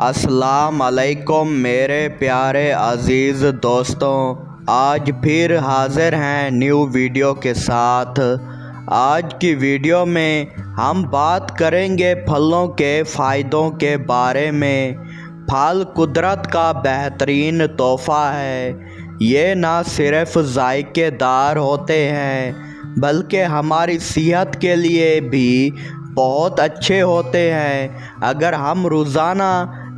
السلام علیکم میرے پیارے عزیز دوستوں، آج پھر حاضر ہیں نیو ویڈیو کے ساتھ۔ آج کی ویڈیو میں ہم بات کریں گے پھلوں کے فائدوں کے بارے میں۔ پھل قدرت کا بہترین تحفہ ہے۔ یہ نہ صرف ذائقے دار ہوتے ہیں بلکہ ہماری صحت کے لیے بھی بہت اچھے ہوتے ہیں۔ اگر ہم روزانہ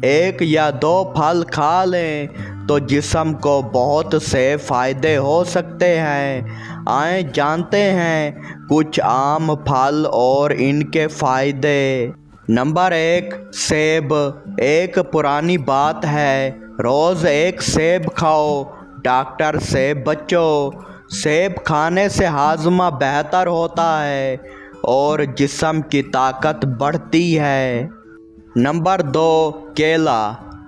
1 یا 2 پھل کھا لیں تو جسم کو بہت سے فائدے ہو سکتے ہیں۔ آئیں جانتے ہیں کچھ عام پھل اور ان کے فائدے۔ نمبر 1، سیب۔ ایک پرانی بات ہے، روز 1 سیب کھاؤ، ڈاکٹر سے بچو۔ سیب کھانے سے ہاضمہ بہتر ہوتا ہے اور جسم کی طاقت بڑھتی ہے۔ نمبر 2، کیلا۔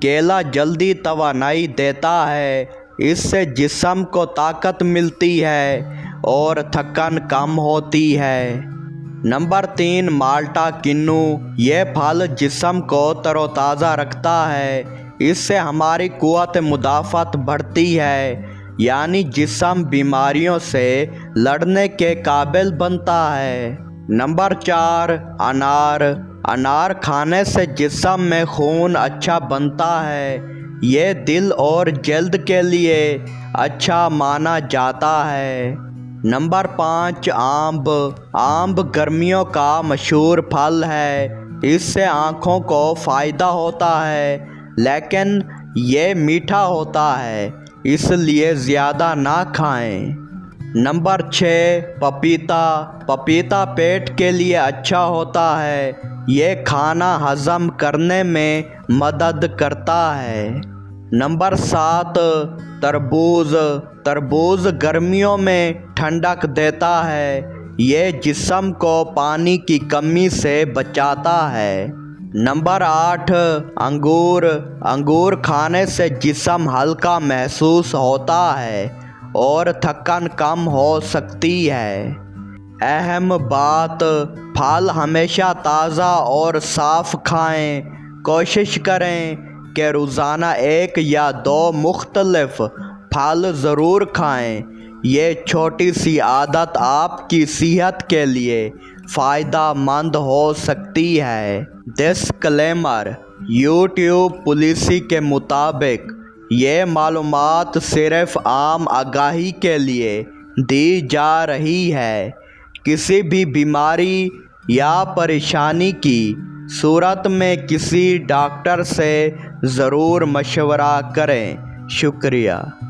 کیلا جلدی توانائی دیتا ہے، اس سے جسم کو طاقت ملتی ہے اور تھکن کم ہوتی ہے۔ نمبر 3، مالٹا کنو۔ یہ پھل جسم کو تر و تازہ رکھتا ہے، اس سے ہماری قوت مدافعت بڑھتی ہے، یعنی جسم بیماریوں سے لڑنے کے قابل بنتا ہے۔ نمبر 4، انار۔ انار کھانے سے جسم میں خون اچھا بنتا ہے، یہ دل اور جلد کے لیے اچھا مانا جاتا ہے۔ نمبر 5، آم۔ آم گرمیوں کا مشہور پھل ہے، اس سے آنکھوں کو فائدہ ہوتا ہے، لیکن یہ میٹھا ہوتا ہے، اس لیے زیادہ نہ کھائیں۔ نمبر 6، پپیتا۔ پپیتا پیٹ کے لیے اچھا ہوتا ہے، یہ کھانا ہضم کرنے میں مدد کرتا ہے۔ نمبر 7، تربوز۔ تربوز گرمیوں میں ٹھنڈک دیتا ہے، یہ جسم کو پانی کی کمی سے بچاتا ہے۔ نمبر 8، انگور۔ انگور کھانے سے جسم ہلکا محسوس ہوتا ہے اور تھکن کم ہو سکتی ہے۔ اہم بات، پھل ہمیشہ تازہ اور صاف کھائیں۔ کوشش کریں کہ روزانہ 1 یا 2 مختلف پھل ضرور کھائیں۔ یہ چھوٹی سی عادت آپ کی صحت کے لیے فائدہ مند ہو سکتی ہے۔ ڈسکلیمر: یوٹیوب پالیسی کے مطابق یہ معلومات صرف عام آگاہی کے لیے دی جا رہی ہے۔ کسی بھی بیماری یا پریشانی کی صورت میں کسی ڈاکٹر سے ضرور مشورہ کریں۔ شکریہ۔